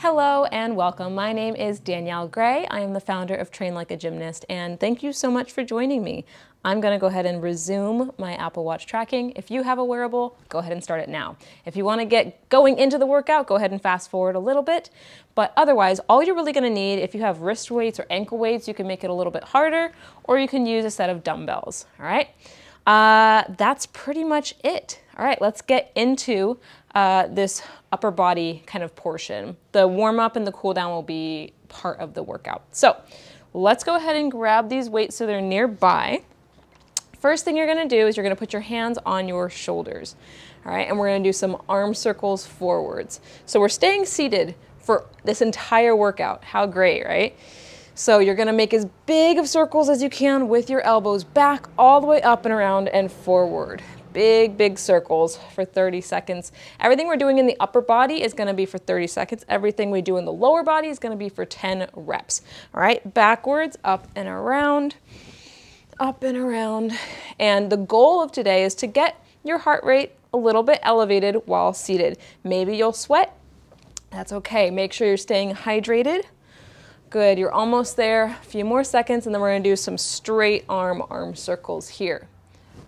Hello and welcome. My name is Danielle Gray. I am the founder of Train Like a Gymnast, and thank you so much for joining me. I'm going to go ahead and resume my Apple Watch tracking. If you have a wearable, go ahead and start it now. If you want to get going into the workout, go ahead and fast forward a little bit. But otherwise, all you're really going to need, if you have wrist weights or ankle weights, you can make it a little bit harder, or you can use a set of dumbbells. All right. That's pretty much it. All right, let's get into this upper body kind of portion. The warm up and the cool down will be part of the workout. So let's go ahead and grab these weights so they're nearby. First thing you're gonna do is you're gonna put your hands on your shoulders. All right, and we're gonna do some arm circles forwards. So we're staying seated for this entire workout. How great, right? So you're gonna make as big of circles as you can with your elbows back all the way up and around and forward. Big, big circles for 30 seconds. Everything we're doing in the upper body is gonna be for 30 seconds. Everything we do in the lower body is gonna be for 10 reps. All right, backwards, up and around, up and around. And the goal of today is to get your heart rate a little bit elevated while seated. Maybe you'll sweat, that's okay. Make sure you're staying hydrated. Good, you're almost there. A few more seconds, and then we're gonna do some straight arm circles here.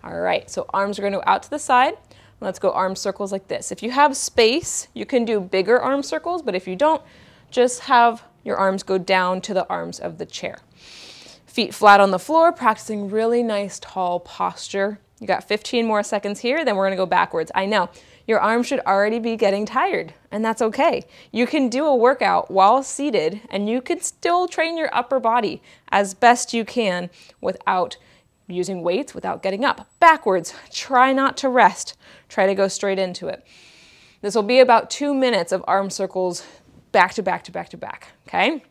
All right, so arms are gonna go out to the side. Let's go arm circles like this. If you have space, you can do bigger arm circles, but if you don't, just have your arms go down to the arms of the chair. Feet flat on the floor, practicing really nice tall posture. You got 15 more seconds here, then we're gonna go backwards. I know, your arms should already be getting tired, and that's okay. You can do a workout while seated, and you can still train your upper body as best you can without using weights, without getting up. Backwards, try not to rest. Try to go straight into it. This will be about 2 minutes of arm circles back to back to back to back, okay?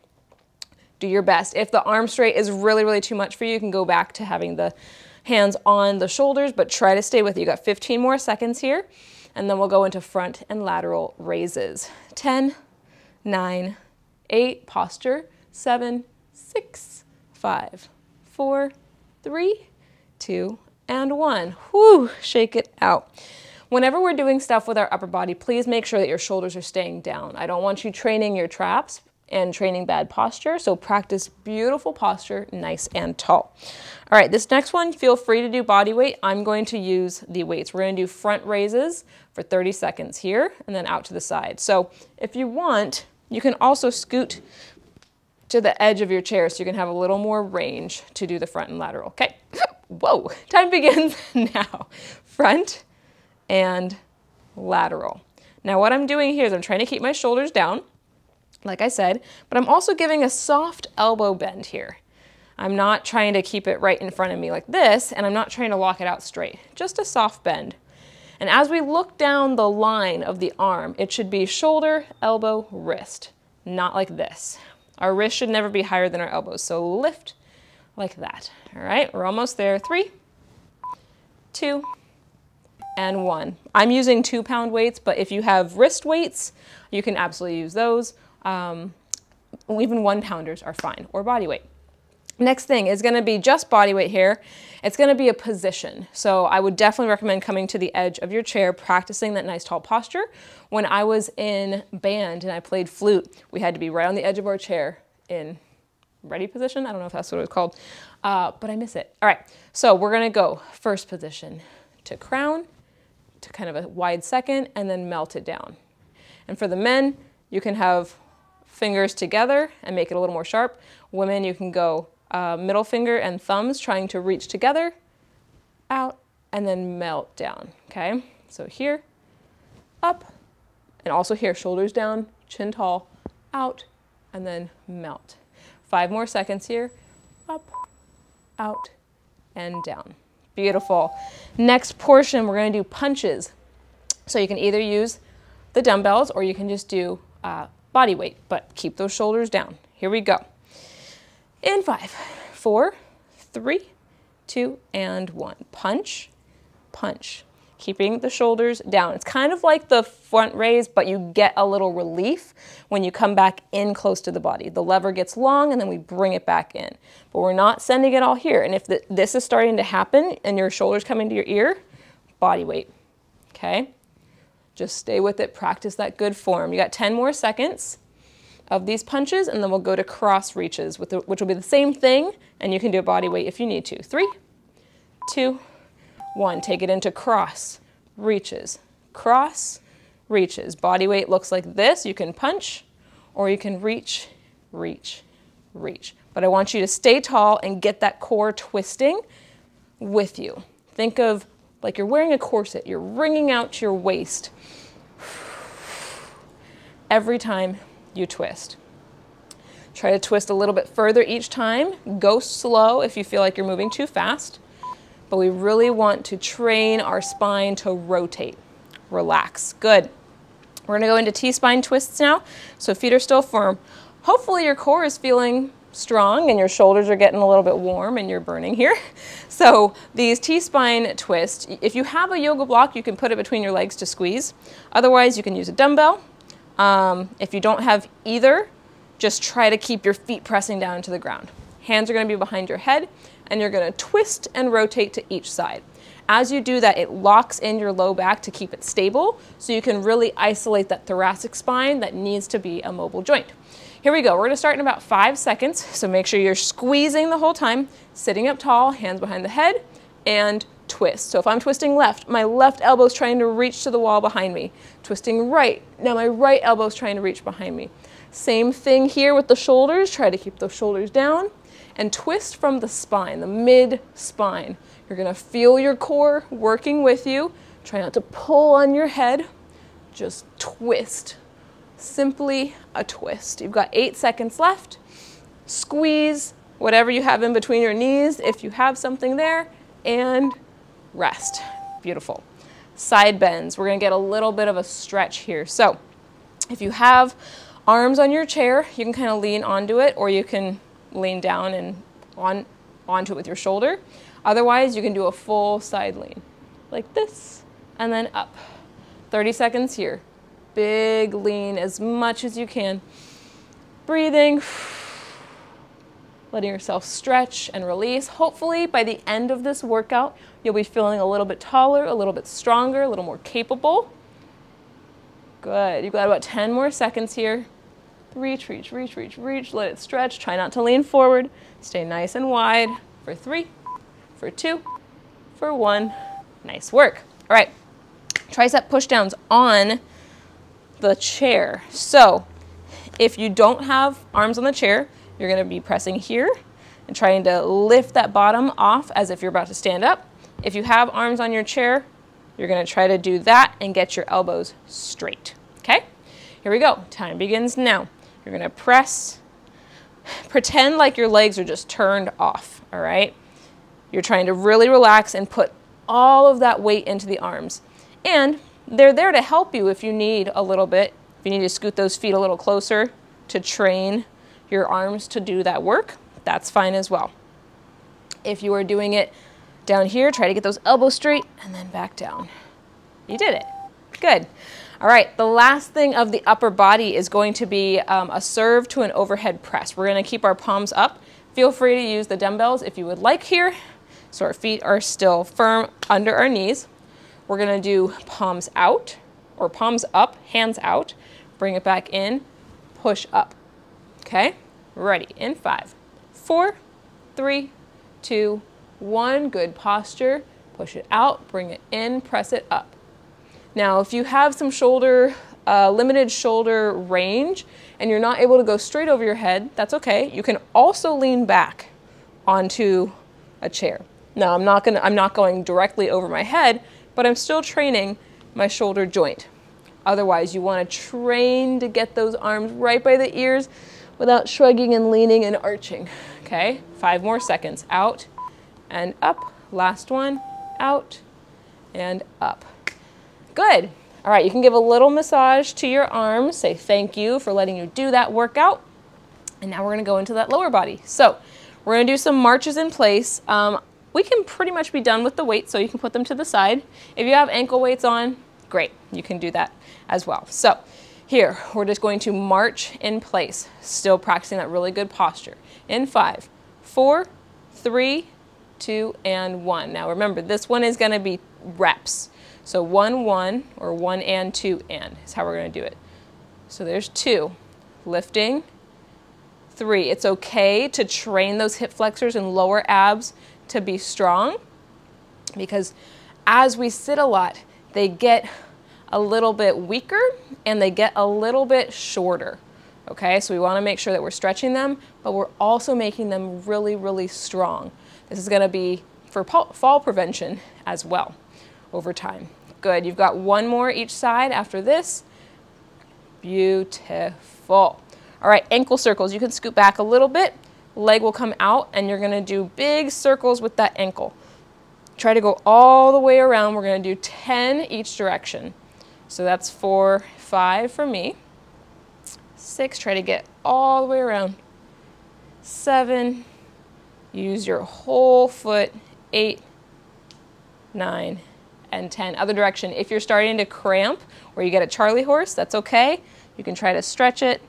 Do your best. If the arm straight is really, really too much for you, you can go back to having the hands on the shoulders, but try to stay with it. You got 15 more seconds here, and then we'll go into front and lateral raises. 10, 9, 8, posture, 7, 6, 5, 4, 3, 2, and 1. Whew, shake it out. Whenever we're doing stuff with our upper body, please make sure that your shoulders are staying down. I don't want you training your traps and training bad posture, so practice beautiful posture, nice and tall. All right, this next one, feel free to do body weight. I'm going to use the weights. We're gonna do front raises for 30 seconds here, and then out to the side. So if you want, you can also scoot to the edge of your chair so you can have a little more range to do the front and lateral, okay? Whoa, time begins now. Front and lateral. Now what I'm doing here is I'm trying to keep my shoulders down, like I said, but I'm also giving a soft elbow bend here. I'm not trying to keep it right in front of me like this, and I'm not trying to lock it out straight, just a soft bend. And as we look down the line of the arm, it should be shoulder, elbow, wrist, not like this. Our wrist should never be higher than our elbows, so lift like that. All right, we're almost there. 3, 2, and 1. I'm using 2-pound weights, but if you have wrist weights, you can absolutely use those. Even 1-pounders are fine, or body weight. Next thing is gonna be just body weight here. It's gonna be a position. So I would definitely recommend coming to the edge of your chair, practicing that nice tall posture. When I was in band and I played flute, we had to be right on the edge of our chair in ready position. I don't know if that's what it was called, but I miss it. All right, so we're gonna go first position to crown, to kind of a wide second, and then melt it down. And for the men, you can have fingers together and make it a little more sharp. Women, you can go middle finger and thumbs trying to reach together, out, and then melt down, okay? So here, up, and also here, shoulders down, chin tall, out, and then melt. 5 more seconds here, up, out, and down. Beautiful. Next portion, we're gonna do punches. So you can either use the dumbbells or you can just do body weight, but keep those shoulders down. Here we go. In 5, 4, 3, 2, and 1. Punch, punch. Keeping the shoulders down. It's kind of like the front raise, but you get a little relief when you come back in close to the body. The lever gets long and then we bring it back in. But we're not sending it all here. And if this is starting to happen and your shoulders coming to your ear, body weight, okay? Just stay with it, practice that good form. You got 10 more seconds. of these punches, and then we'll go to cross reaches, which will be the same thing, and you can do a body weight if you need to. 3, 2, 1. Take it into cross reaches. Cross reaches. Body weight looks like this. You can punch, or you can reach, reach, reach. But I want you to stay tall and get that core twisting with you. Think of like you're wearing a corset. You're wringing out your waist every time you twist. Try to twist a little bit further each time. Go slow if you feel like you're moving too fast. But we really want to train our spine to rotate. Relax. Good. We're going to go into T-spine twists now. So feet are still firm. Hopefully your core is feeling strong and your shoulders are getting a little bit warm and you're burning here. So these T-spine twists, if you have a yoga block, you can put it between your legs to squeeze. Otherwise, you can use a dumbbell. If you don't have either, just try to keep your feet pressing down into the ground. Hands are going to be behind your head, and you're going to twist and rotate to each side. As you do that, it locks in your low back to keep it stable, so you can really isolate that thoracic spine that needs to be a mobile joint. Here we go. We're going to start in about 5 seconds, so make sure you're squeezing the whole time, sitting up tall, hands behind the head, and twist. So if I'm twisting left, my left elbow is trying to reach to the wall behind me. Twisting right, now my right elbow is trying to reach behind me. Same thing here with the shoulders. Try to keep those shoulders down and twist from the spine, the mid-spine. You're going to feel your core working with you. Try not to pull on your head. Just twist. Simply a twist. You've got 8 seconds left. Squeeze whatever you have in between your knees if you have something there, and rest. Beautiful. Side bends. We're going to get a little bit of a stretch here. So if you have arms on your chair, you can kind of lean onto it, or you can lean down and onto it with your shoulder. Otherwise, you can do a full side lean like this and then up. 30 seconds here. Big lean as much as you can. Breathing. Letting yourself stretch and release. Hopefully, by the end of this workout, you'll be feeling a little bit taller, a little bit stronger, a little more capable. Good. You've got about 10 more seconds here. Reach, reach, reach, reach, reach. Let it stretch. Try not to lean forward. Stay nice and wide for 3, for 2, for 1. Nice work. All right. Tricep pushdowns on the chair. So if you don't have arms on the chair, you're going to be pressing here and trying to lift that bottom off as if you're about to stand up. If you have arms on your chair, you're going to try to do that and get your elbows straight. Okay? Here we go. Time begins now. You're going to press. Pretend like your legs are just turned off, all right? You're trying to really relax and put all of that weight into the arms. And they're there to help you if you need a little bit. If you need to scoot those feet a little closer to train your arms to do that work, that's fine as well. If you are doing it down here, try to get those elbows straight and then back down. You did it. Good. All right, the last thing of the upper body is going to be a serve to an overhead press. We're going to keep our palms up. Feel free to use the dumbbells if you would like here, so our feet are still firm under our knees. We're going to do palms out, or palms up, hands out. Bring it back in, push up. Okay, ready, in 5, 4, 3, 2, 1, good posture. Push it out, bring it in, press it up. Now, if you have some limited shoulder range and you're not able to go straight over your head, that's okay. You can also lean back onto a chair. Now, I'm not going directly over my head, but I'm still training my shoulder joint. Otherwise, you want to train to get those arms right by the ears without shrugging and leaning and arching. Okay, 5 more seconds. Out and up. Last one. Out and up. Good. All right, you can give a little massage to your arms. Say thank you for letting you do that workout. And now we're going to go into that lower body. So we're going to do some marches in place. We can pretty much be done with the weights, so you can put them to the side. If you have ankle weights on, great. You can do that as well. So here, we're just going to march in place, still practicing that really good posture. In 5, 4, 3, 2, and 1. Now remember, this one is going to be reps. So 1, 1, or 1 and 2 and is how we're going to do it. So there's 2. lifting, 3. It's okay to train those hip flexors and lower abs to be strong, because as we sit a lot, they get a little bit weaker and they get a little bit shorter. Okay, so we want to make sure that we're stretching them, but we're also making them really, really strong. This is going to be for fall prevention as well over time. Good, you've got one more each side after this. Beautiful. All right, ankle circles. You can scoot back a little bit, leg will come out, and you're going to do big circles with that ankle. Try to go all the way around. We're going to do 10 each direction. So that's 4, 5 for me. 6, try to get all the way around. 7, use your whole foot. 8, 9, and 10. Other direction. If you're starting to cramp or you get a Charlie horse, that's okay. You can try to stretch it,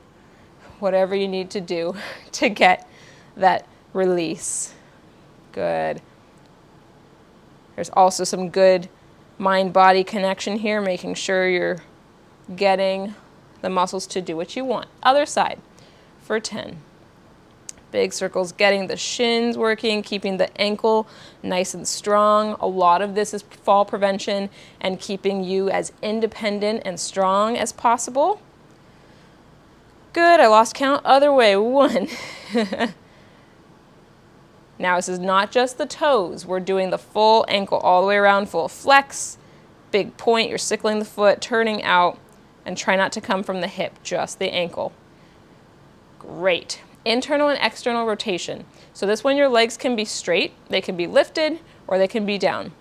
whatever you need to do to get that release. Good. There's also some good mind-body connection here, making sure you're getting the muscles to do what you want. Other side for 10. Big circles, getting the shins working, keeping the ankle nice and strong. A lot of this is fall prevention and keeping you as independent and strong as possible. Good, I lost count. Other way, 1. Now this is not just the toes. We're doing the full ankle all the way around, full flex, big point. You're sickling the foot, turning out, and try not to come from the hip, just the ankle. Great. Internal and external rotation. So this one, your legs can be straight, they can be lifted, or they can be down.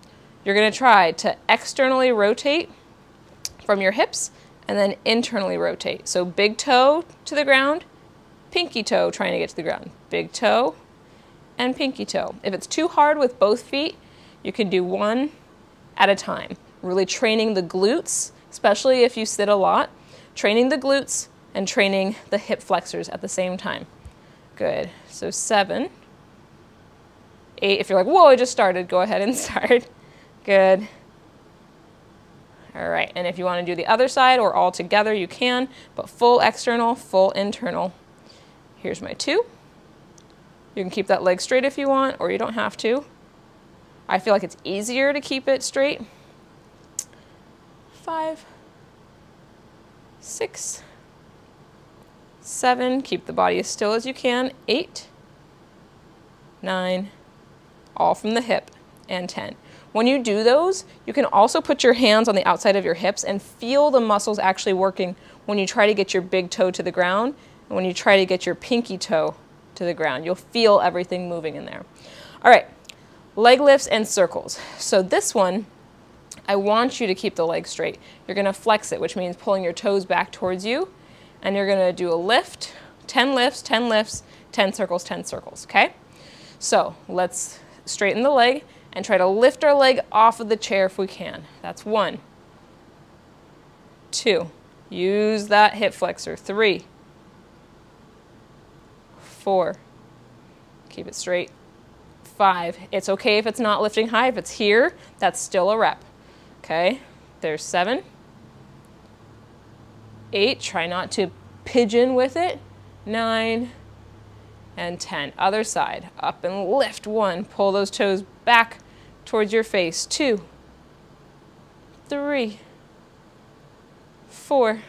You're going to try to externally rotate from your hips and then internally rotate. So big toe to the ground, pinky toe trying to get to the ground. Big toe and pinky toe. If it's too hard with both feet, you can do one at a time. Really training the glutes, especially if you sit a lot, training the glutes and training the hip flexors at the same time. Good. So 7, 8. If you're like, whoa, I just started, go ahead and start. Good. All right. And if you want to do the other side or all together, you can, but full external, full internal. Here's my 2. You can keep that leg straight if you want, or you don't have to. I feel like it's easier to keep it straight. 5, 6, 7, keep the body as still as you can. 8, 9, all from the hip, and 10. When you do those, you can also put your hands on the outside of your hips and feel the muscles actually working when you try to get your big toe to the ground and when you try to get your pinky toe to the ground. You'll feel everything moving in there. All right, leg lifts and circles. So this one, I want you to keep the leg straight. You're going to flex it, which means pulling your toes back towards you. And you're going to do a lift, 10 lifts, 10 lifts, 10 circles, 10 circles, okay? So let's straighten the leg and try to lift our leg off of the chair if we can. That's 1. 2. Use that hip flexor. 3. 4. Keep it straight. 5. It's okay if it's not lifting high. If it's here, that's still a rep. Okay, there's 7. 8, try not to pigeon with it. 9 and 10. Other side, up and lift. 1, pull those toes back towards your face. 2, 3, 4,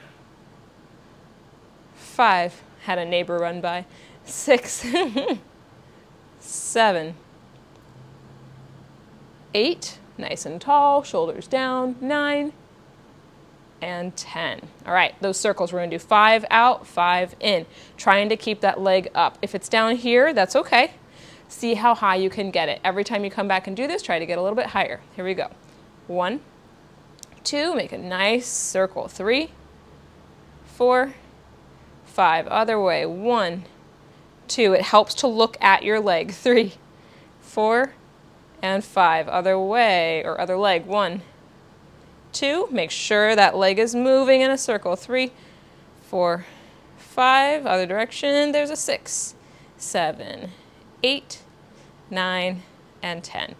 5. Had a neighbor run by. 6, 7, 8. Nice and tall, shoulders down. 9 and 10. All right, those circles, we're going to do 5 out, 5 in, trying to keep that leg up. If it's down here, that's okay. See how high you can get it. Every time you come back and do this, try to get a little bit higher. Here we go. 1, 2, make a nice circle. 3, 4, 5. Other way. 1, 2. It helps to look at your leg. 3, 4, and 5. Other way, or other leg. 1, 2. Make sure that leg is moving in a circle. 3, 4, 5. Other direction. There's a 6, 7, 8, 9, and 10.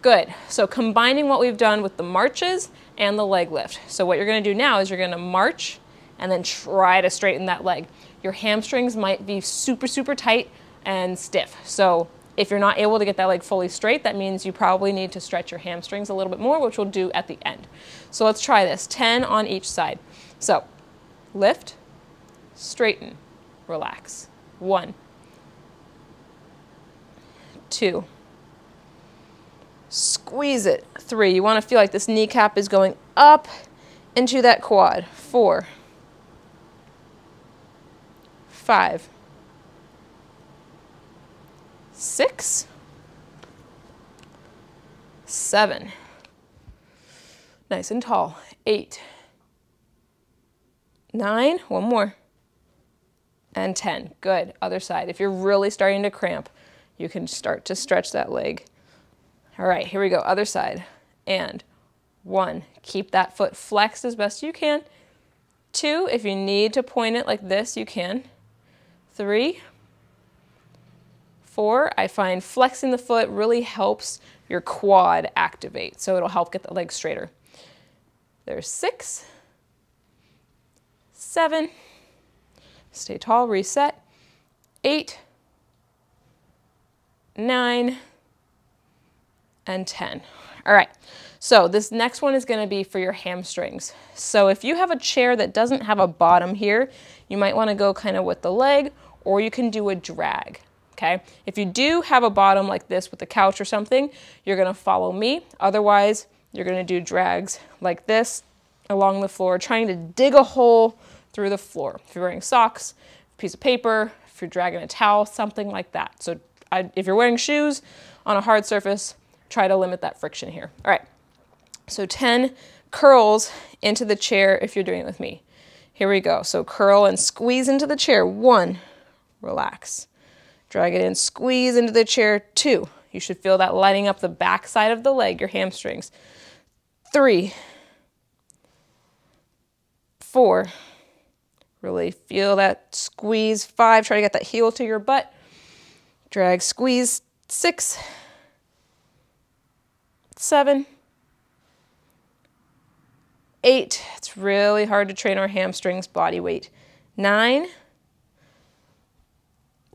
Good. So combining what we've done with the marches and the leg lift. So what you're going to do now is you're going to march and then try to straighten that leg. your hamstrings might be super, super tight and stiff. So if you're not able to get that leg fully straight, that means you probably need to stretch your hamstrings a little bit more, which we'll do at the end. So let's try this, 10 on each side. So lift, straighten, relax. 1, 2, squeeze it. 3, you want to feel like this kneecap is going up into that quad. 4, 5, 6, 7, nice and tall. 8, 9, one more, and 10. Good. Other side. If you're really starting to cramp, you can start to stretch that leg. All right, here we go. Other side. And 1, keep that foot flexed as best you can. 2, if you need to point it like this, you can. 3, 4, I find flexing the foot really helps your quad activate, so it'll help get the leg straighter. There's 6, 7, stay tall, reset, 8, 9, and 10. All right, so this next one is going to be for your hamstrings. So if you have a chair that doesn't have a bottom here, you might want to go kind of with the leg, or you can do a drag. Okay, if you do have a bottom like this with a couch or something, you're going to follow me. Otherwise, you're going to do drags like this along the floor, trying to dig a hole through the floor. If you're wearing socks, a piece of paper, if you're dragging a towel, something like that. So if you're wearing shoes on a hard surface, try to limit that friction here. All right, so 10 curls into the chair if you're doing it with me. Here we go. So curl and squeeze into the chair. 1, relax. Drag it in, squeeze into the chair. 2, you should feel that lighting up the back side of the leg, your hamstrings. 3, 4, really feel that squeeze. 5, try to get that heel to your butt. Drag, squeeze. 6, 7, 8, it's really hard to train our hamstrings, body weight. 9,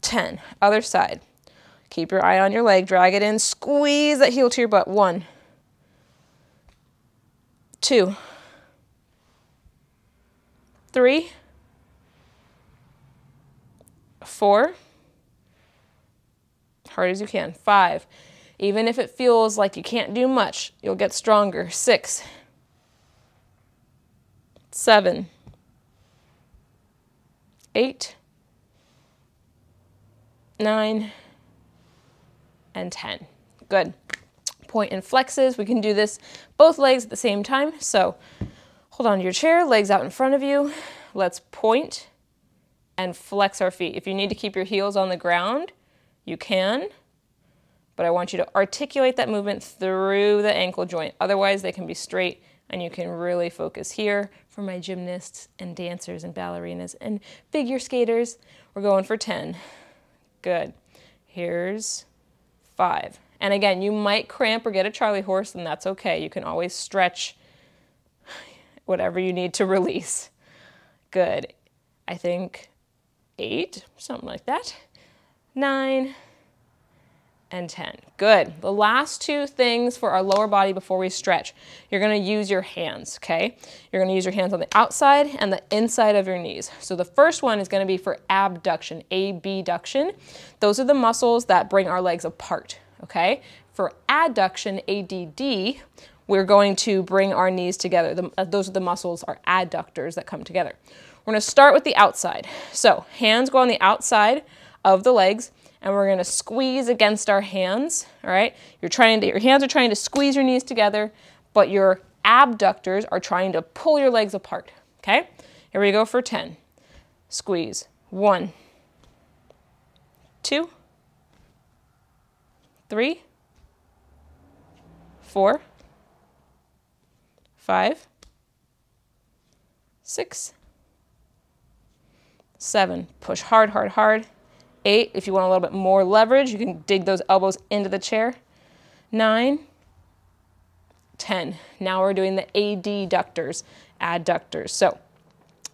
10, other side. Keep your eye on your leg, drag it in, squeeze that heel to your butt. 1, 2, 3, 4, hard as you can. 5, even if it feels like you can't do much, you'll get stronger. 6, 7, 8, 9, and 10. Good. Point and flexes. We can do this both legs at the same time. So hold on to your chair, legs out in front of you. Let's point and flex our feet. If you need to keep your heels on the ground, you can, but I want you to articulate that movement through the ankle joint. Otherwise, they can be straight, and you can really focus here. For my gymnasts and dancers and ballerinas and figure skaters, we're going for 10. Good. Here's 5. And again, you might cramp or get a Charlie horse, and that's okay. You can always stretch whatever you need to release. Good. I think 8, something like that. 9, and 10. Good. The last 2 things for our lower body before we stretch. You're going to use your hands, okay? You're going to use your hands on the outside and the inside of your knees. So the first one is going to be for abduction, abduction. Those are the muscles that bring our legs apart, okay? For adduction, ADD, we're going to bring our knees together. Those are the muscles, our adductors that come together. We're going to start with the outside. So hands go on the outside of the legs, and we're going to squeeze against our hands, all right? Your hands are trying to squeeze your knees together, but your abductors are trying to pull your legs apart, okay? Here we go for 10. Squeeze. 1, 2, 3, 4, 5, 6, 7. Push hard, hard, hard. 8, if you want a little bit more leverage, you can dig those elbows into the chair. 9, 10. Now we're doing the adductors. So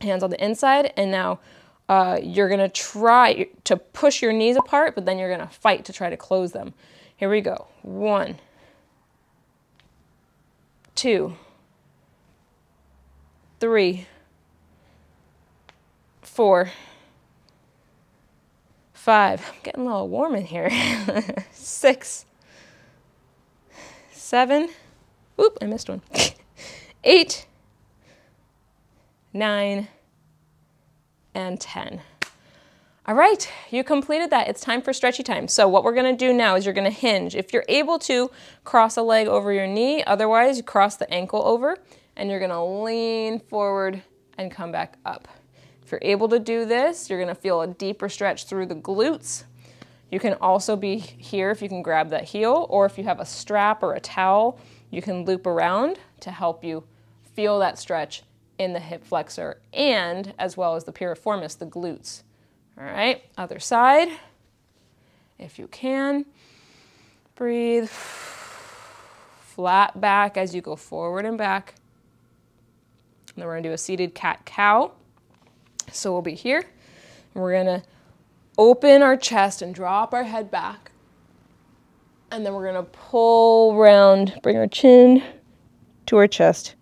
hands on the inside, and now you're gonna try to push your knees apart, but then you're gonna fight to try to close them. Here we go. 1, 2, 3, 4, 5. I'm getting a little warm in here. 6, 7. Oop, I missed one. 8, 9, and 10. All right, you completed that. It's time for stretchy time. So what we're gonna do now is you're gonna hinge. If you're able to, cross a leg over your knee. Otherwise, you cross the ankle over and you're gonna lean forward and come back up. If you're able to do this, you're gonna feel a deeper stretch through the glutes. You can also be here if you can grab that heel, or if you have a strap or a towel, you can loop around to help you feel that stretch in the hip flexor and as well as the piriformis, the glutes. All right, other side, if you can. Breathe. Flat back as you go forward and back. And then we're gonna do a seated cat-cow. So we'll be here. We're gonna open our chest and drop our head back. And then we're gonna pull round, bring our chin to our chest.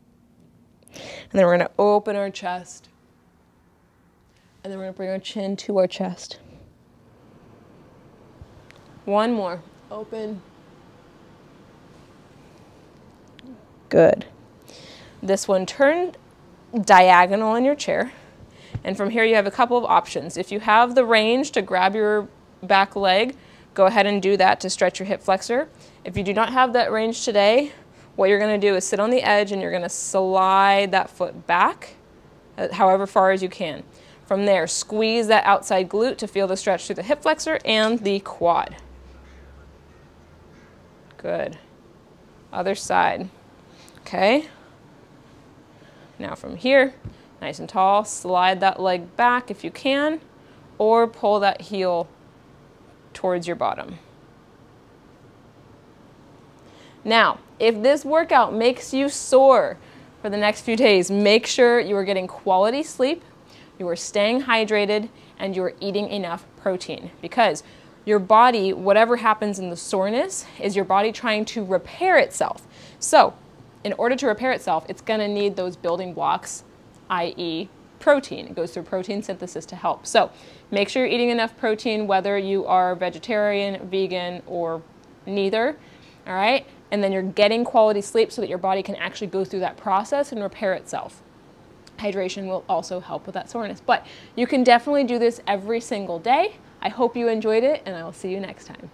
And then we're gonna open our chest. And then we're gonna bring our chin to our chest. One more. Open. Good. This one, turn diagonal in your chair. And from here you have a couple of options. If you have the range to grab your back leg, go ahead and do that to stretch your hip flexor. If you do not have that range today, what you're gonna do is sit on the edge and you're gonna slide that foot back, however far as you can. From there, squeeze that outside glute to feel the stretch through the hip flexor and the quad. Good. Other side. Okay. Now from here, nice and tall, slide that leg back if you can, or pull that heel towards your bottom. Now, if this workout makes you sore for the next few days, make sure you are getting quality sleep, you are staying hydrated, and you are eating enough protein, because your body, whatever happens in the soreness, is your body trying to repair itself. So, in order to repair itself, it's going to need those building blocks, i.e. protein. It goes through protein synthesis to help. So, make sure you're eating enough protein, whether you are vegetarian, vegan, or neither, all right? And then you're getting quality sleep so that your body can actually go through that process and repair itself. Hydration will also help with that soreness. But you can definitely do this every single day. I hope you enjoyed it, and I will see you next time.